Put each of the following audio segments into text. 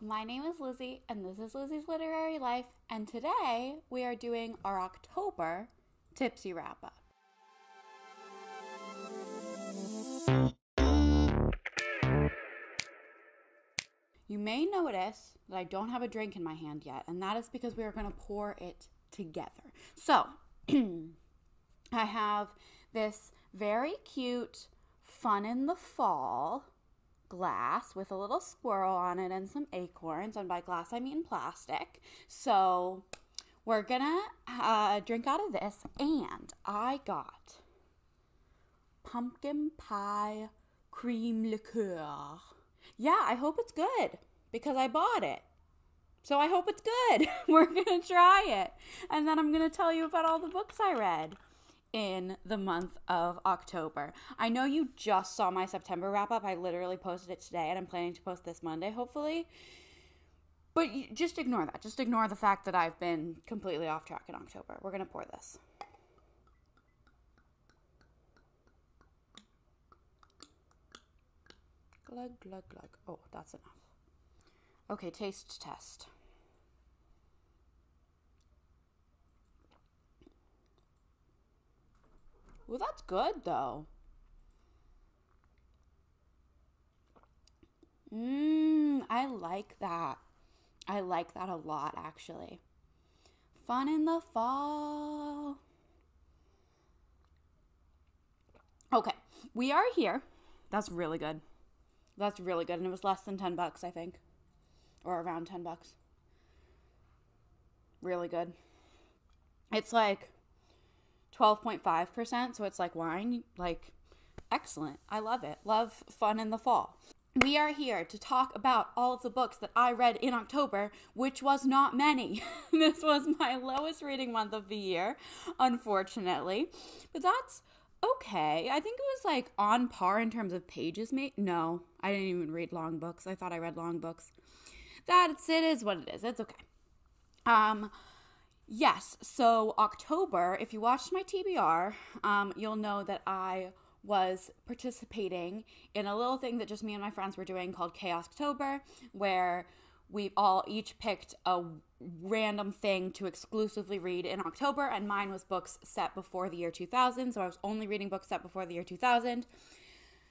my name is Lizzie, and this is Lizzie's Literary Life, and today we are doing our October Tipsy Wrap Up. You may notice that I don't have a drink in my hand yet, and that is because we are going to pour it together. So, I have this very cute Fun in the Fall glass with a little squirrel on it and some acorns, and by glass I mean plastic. So we're gonna drink out of this, and I got pumpkin pie cream liqueur. Yeah, I hope it's good because I bought it. So I hope it's good. We're gonna try it, and then I'm gonna tell you about all the books I read in the month of October. I know you just saw my September wrap up. I literally posted it today, and I'm planning to post this Monday, hopefully. But just ignore that. Just ignore the fact that I've been completely off track in October. We're going to pour this. Glug, glug, glug. Oh, that's enough. Okay, taste test. Well, that's good, though. I like that. I like that a lot, actually. Fun in the Fall. Okay, we are here. That's really good. That's really good, and it was less than $10, I think. Or around $10. Really good. It's like 12.5%, so it's like wine. Like, excellent. I love it. Love Fun in the Fall. We are here to talk about all of the books that I read in October, which was not many. This was my lowest reading month of the year, unfortunately. But that's okay. I think it was like on par in terms of pages. No, I didn't even read long books. I thought I read long books. It is what it is. It's okay. Yes, so October, if you watched my TBR, you'll know that I was participating in a little thing that just me and my friends were doing called Chaos October, where we all each picked a random thing to exclusively read in October, and mine was books set before the year 2000, so I was only reading books set before the year 2000.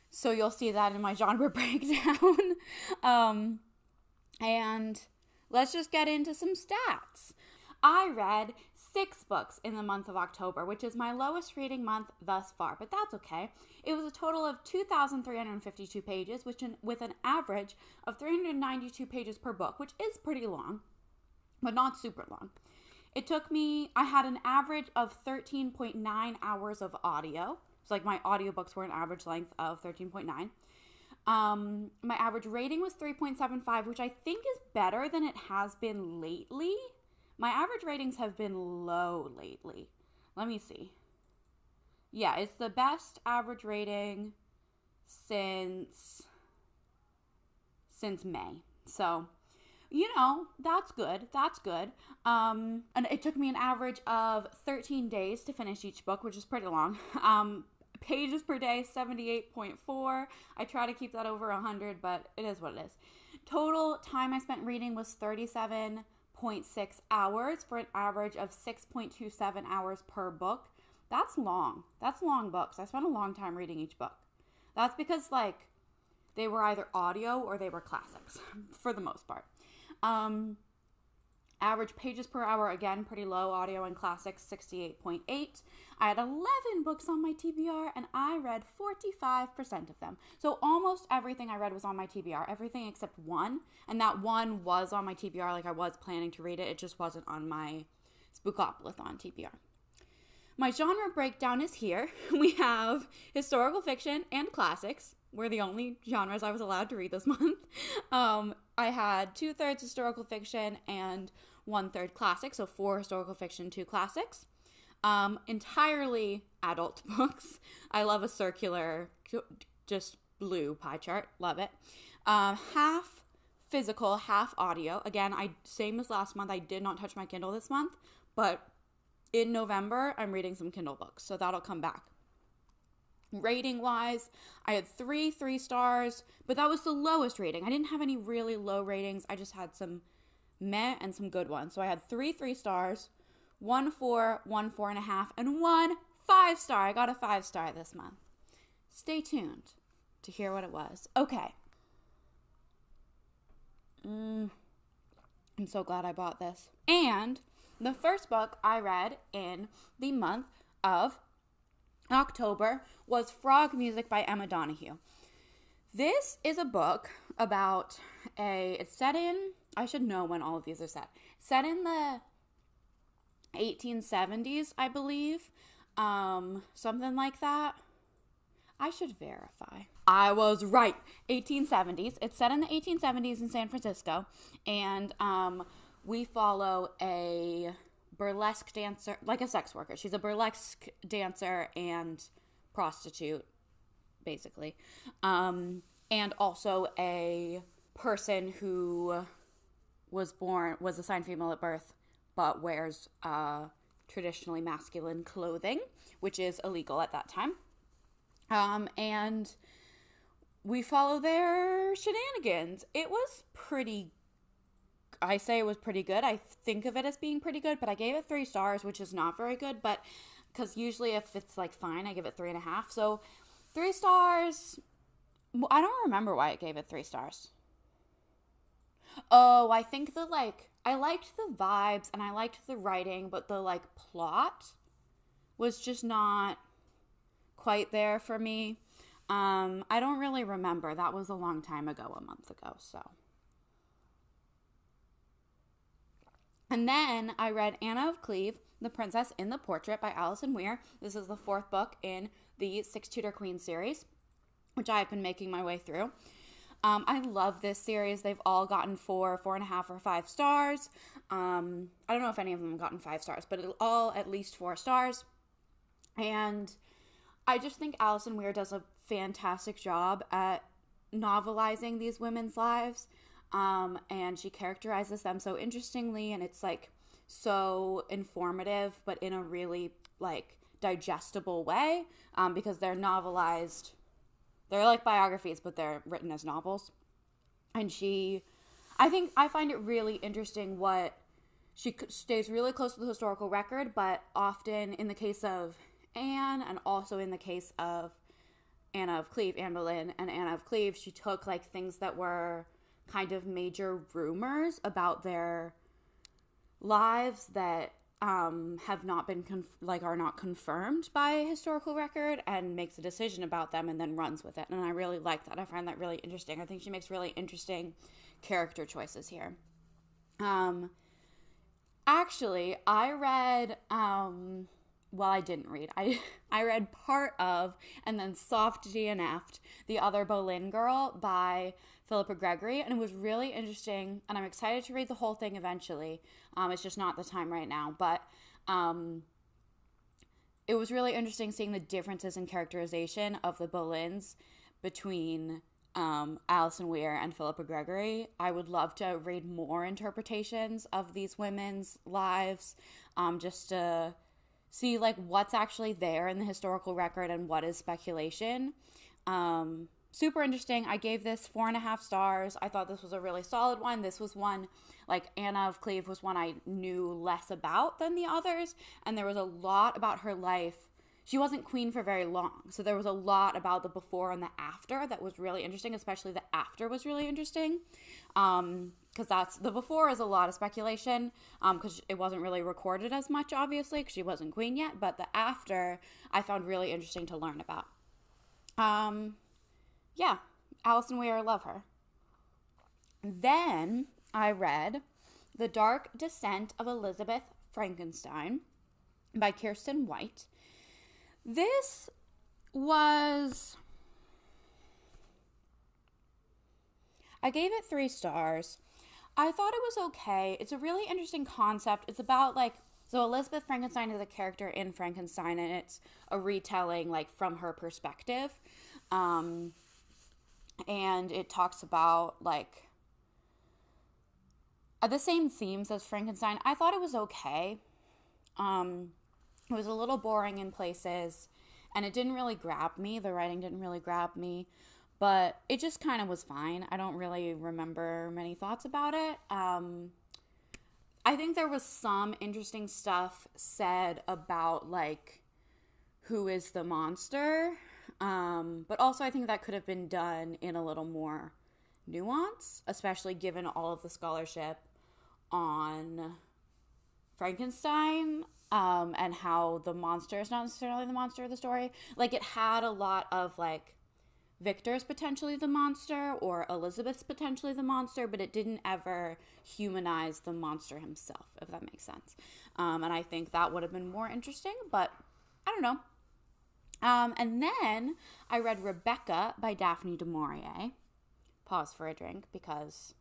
So you'll see that in my genre breakdown. And let's just get into some stats. I read 6 books in the month of October, which is my lowest reading month thus far, but that's okay. It was a total of 2,352 pages, with an average of 392 pages per book, which is pretty long, but not super long. I had an average of 13.9 hours of audio. So like my audiobooks were an average length of 13.9. My average rating was 3.75, which I think is better than it has been lately. My average ratings have been low lately. Let me see. Yeah, it's the best average rating since May. So, that's good. That's good. And it took me an average of 13 days to finish each book, which is pretty long. Pages per day, 78.4. I try to keep that over 100, but it is what it is. Total time I spent reading was 37.6 hours for an average of 6.27 hours per book. That's long. That's long books. I spent a long time reading each book. That's because they were either audio or they were classics for the most part. Average pages per hour, again, pretty low. Audio and classics, 68.8. I had 11 books on my TBR, and I read 45% of them. So almost everything I read was on my TBR, everything except one. And that one was on my TBR, like I was planning to read it. It just wasn't on my Spookopolis-on TBR. My genre breakdown is here. We have historical fiction and classics. Were the only genres I was allowed to read this month. I had 2/3 historical fiction and 1/3 classic, so 4 historical fiction, 2 classics. Entirely adult books. I love a circular, just blue pie chart. Love it. Half physical, half audio. Again, same as last month, I did not touch my Kindle this month, but in November, I'm reading some Kindle books, so that'll come back. Rating wise, I had 3 stars, but that was the lowest rating. I didn't have any really low ratings. I just had some meh and some good ones. So I had 3 stars, 1 4, 1 4.5, and 1 5-star. I got a 5-star this month. Stay tuned to hear what it was. Okay. I'm so glad I bought this. And the first book I read in the month of October was Frog Music by Emma Donoghue. This is a book about it's set in, I should know when all of these are set in the 1870s, I believe, something like that. I should verify. I was right. 1870s. It's set in the 1870s in San Francisco, and we follow a burlesque dancer, like a sex worker. She's a burlesque dancer and prostitute, basically, and also a person who was assigned female at birth, but wears traditionally masculine clothing, which is illegal at that time. And we follow their shenanigans. It was pretty good. I think of it as being pretty good, but I gave it 3 stars, which is not very good, but because usually if it's like fine, I give it 3.5. So 3 stars. I don't remember why I gave it 3 stars. Oh, I think I liked the vibes and I liked the writing, but the plot was just not quite there for me. I don't really remember. That was a long time ago, a month ago, so. And then I read Anna of Cleave, The Princess in the Portrait by Alison Weir. This is the 4th book in the 6 Tudor Queens series, which I've been making my way through. I love this series. They've all gotten 4, 4.5, or 5 stars. I don't know if any of them have gotten 5 stars, but it'll all at least 4 stars. And I just think Alison Weir does a fantastic job at novelizing these women's lives. And she characterizes them so interestingly, and it's so informative, but in a really digestible way, because they're novelized. They're like biographies, but they're written as novels. And I find it really interesting what she stays really close to the historical record, but often in the case of Anne, and also in the case of Anne Boleyn and Anna of Cleave, she took things that were kind of major rumors about their lives that have not been are not confirmed by historical record, and makes a decision about them and then runs with it. And I really like that. I find that really interesting. I think she makes really interesting character choices here. Actually, I read I didn't read. I read part of and then soft DNF'd The Other Boleyn Girl by Philippa Gregory, and it was really interesting, and I'm excited to read the whole thing eventually. It's just not the time right now, but it was really interesting seeing the differences in characterization of the Boleyns between Alison Weir and Philippa Gregory. I would love to read more interpretations of these women's lives, just to see what's actually there in the historical record and what is speculation. Super interesting. I gave this 4.5 stars. I thought this was a really solid one. This was one, Anna of Cleave was one I knew less about than the others, and there was a lot about her life. She wasn't queen for very long, so there was a lot about the before and the after that was really interesting, especially the after was really interesting, because the before is a lot of speculation, because it wasn't really recorded as much, obviously, because she wasn't queen yet, but the after I found really interesting to learn about. Yeah, Alison Weir, I love her. Then I read The Dark Descent of Elizabeth Frankenstein by Kirsten White. This was... I gave it 3 stars. I thought it was okay. It's a really interesting concept. It's about, so Elizabeth Frankenstein is a character in Frankenstein, and it's a retelling, from her perspective. And it talks about, the same themes as Frankenstein. I thought it was okay. It was a little boring in places, and it didn't really grab me. The writing didn't really grab me, but it just kind of was fine. I don't really remember many thoughts about it. I think there was some interesting stuff said about, like, who is the monster, but also I think that could have been done in a little more nuance, especially given all of the scholarship on Frankenstein, and how the monster is not necessarily the monster of the story. Like, it had a lot of, like, Victor's potentially the monster or Elizabeth's potentially the monster, but it didn't ever humanize the monster himself, if that makes sense. And I think that would have been more interesting, but I don't know. And then I read Rebecca by Daphne du Maurier. Pause for a drink because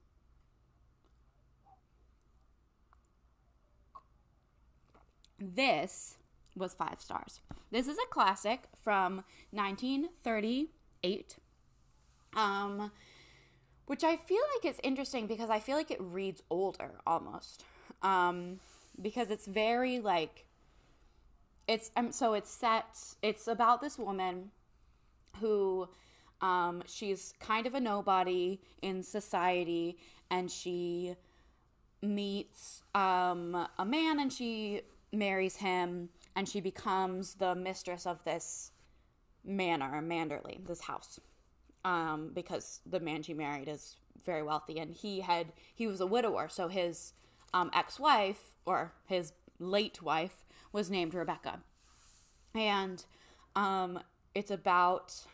this was 5 stars. This is a classic from 1938, which I feel like is interesting because I feel like it reads older almost, because it's very, like, it's about this woman who, she's kind of a nobody in society, and she meets a man, and she marries him, and she becomes the mistress of this Manderley, this house, because the man she married is very wealthy, and he was a widower, so his ex-wife, or his late wife, was named Rebecca. And it's about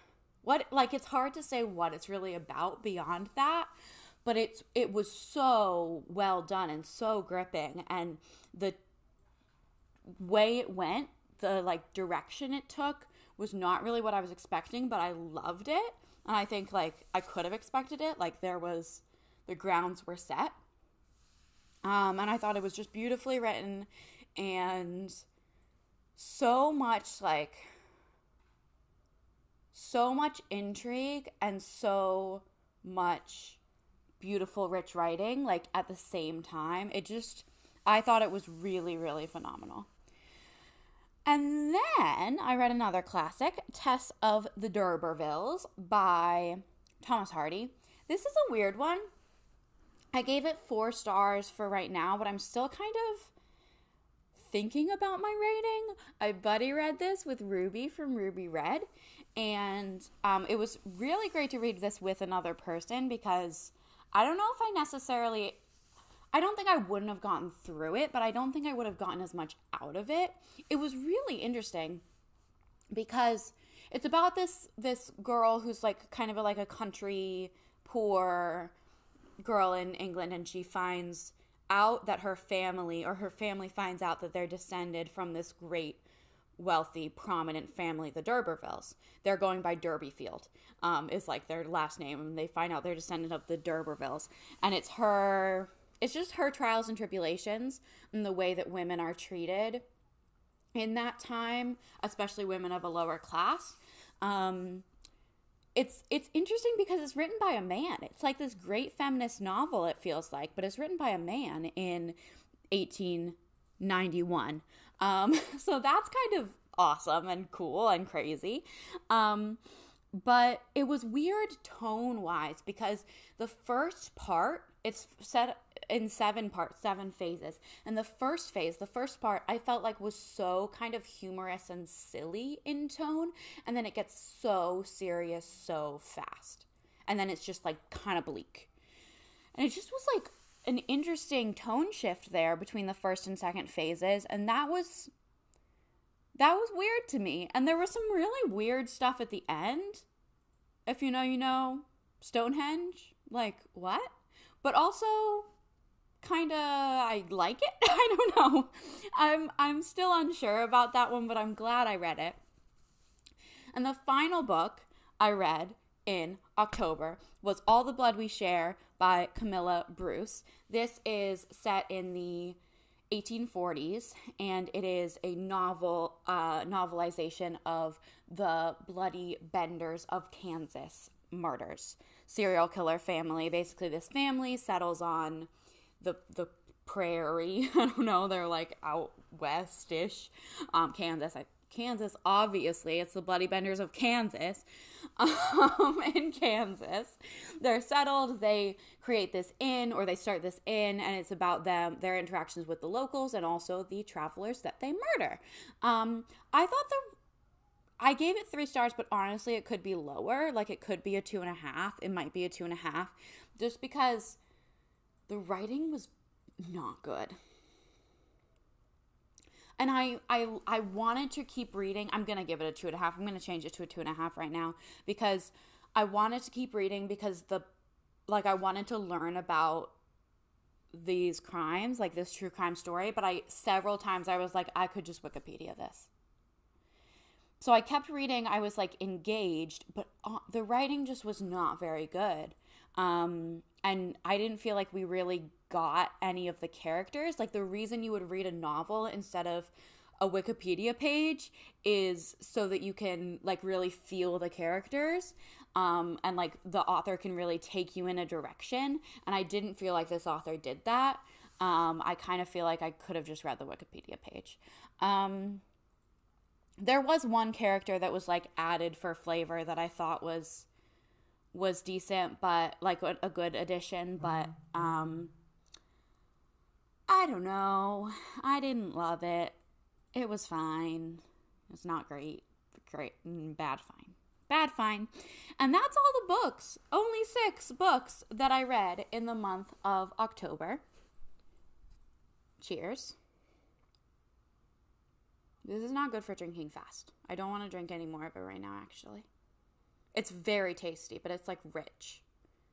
what, like, it's hard to say what it's really about beyond that, but it was so well done and so gripping, and the way it went, the, like, direction it took was not really what I was expecting, but I loved it. And I think, like, I could have expected it. Like, the grounds were set. And I thought it was just beautifully written, and so much intrigue and so much beautiful, rich writing, like, at the same time. I thought it was really, really phenomenal. And then I read another classic, Tess of the D'Urbervilles by Thomas Hardy. This is a weird one. I gave it 4 stars for right now, but I'm still kind of thinking about my rating. I buddy read this with Ruby from Ruby Red, and it was really great to read this with another person, because I don't know if I don't think I wouldn't have gotten through it, but I don't think I would have gotten as much out of it. It was really interesting because it's about this girl who's, like, kind of like a country poor girl in England, and she finds out that her family finds out that they're descended from this great, wealthy, prominent family, the D'Urbervilles. They're going by Derbyfield, is, like, their last name, and they find out they're descendant of the D'Urbervilles. And it's just her trials and tribulations and the way that women are treated in that time, especially women of a lower class. It's interesting because it's written by a man. It's like this great feminist novel, it feels like, but it's written by a man in 1891. So that's kind of awesome and cool and crazy. But it was weird tone-wise because the first part, it's set in 7 parts, 7 phases. And the first part, I felt like was so kind of humorous and silly in tone. And then it gets so serious so fast. And then it's just, like, kind of bleak. And it just was, like, an interesting tone shift there between the first and second phases. And that was weird to me. And there was some really weird stuff at the end. If you know, you know. Stonehenge. Like, what? But also, kind of, I like it. I don't know. I'm still unsure about that one, but I'm glad I read it. And the final book I read in October was All the Blood We Share by Camilla Bruce. This is set in the 1840s, and it is a novelization of the Bloody Benders of Kansas murders. Serial killer family. Basically, this family settles on the prairie. I don't know. They're, like, out west-ish. Kansas, I Kansas, obviously. It's the Bloody Benders of Kansas. In Kansas. They're settled. They create this inn, or they start this inn, and it's about their interactions with the locals and also the travelers that they murder. I gave it 3 stars, but honestly, it could be lower. Like, it could be a 2.5. It might be a 2.5, just because the writing was not good. And I wanted to keep reading. I'm going to give it a 2.5. I'm going to change it to a 2.5 right now, because I wanted to keep reading, because I wanted to learn about these crimes, like this true crime story. But several times I was like, I could just Wikipedia this. So I kept reading. I was like engaged, but the writing just was not very good. And I didn't feel like we really got any of the characters. Like, the reason you would read a novel instead of a Wikipedia page is so that you can like really feel the characters, and like the author can really take you in a direction. And I didn't feel like this author did that. I kind of feel like I could have just read the Wikipedia page. There was one character that was like added for flavor that I thought was decent, but like a good addition, but I don't know. I didn't love it. It was fine. It's not great. Bad, fine. And that's all the books. Only 6 books that I read in the month of October. Cheers. This is not good for drinking fast. I don't want to drink any more of it right now, actually. It's very tasty, but it's like rich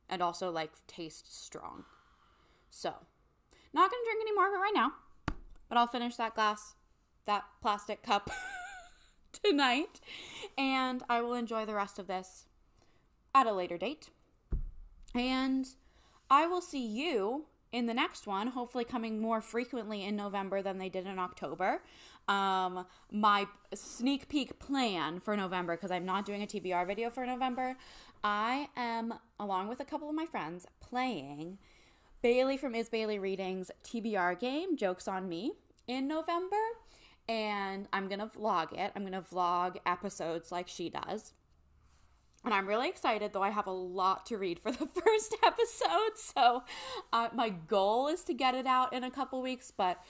and also like tastes strong. So, not going to drink any more of it right now, but I'll finish that plastic cup tonight, and I will enjoy the rest of this at a later date. And I will see you in the next one, hopefully coming more frequently in November than they did in October. My sneak peek plan for November, because I'm not doing a TBR video for November, I am, along with a couple of my friends, playing Bailey from Is Bailey Reading's TBR game, Jokes on Me, in November, and I'm going to vlog it. I'm going to vlog episodes like she does. And I'm really excited, though I have a lot to read for the first episode, so my goal is to get it out in a couple weeks, but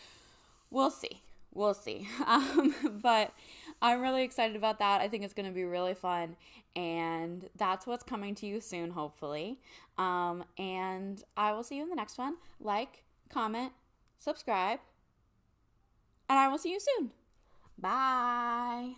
we'll see. But I'm really excited about that. I think it's going to be really fun, and that's what's coming to you soon, hopefully. And I will see you in the next one. Like, comment, subscribe, and I will see you soon. Bye.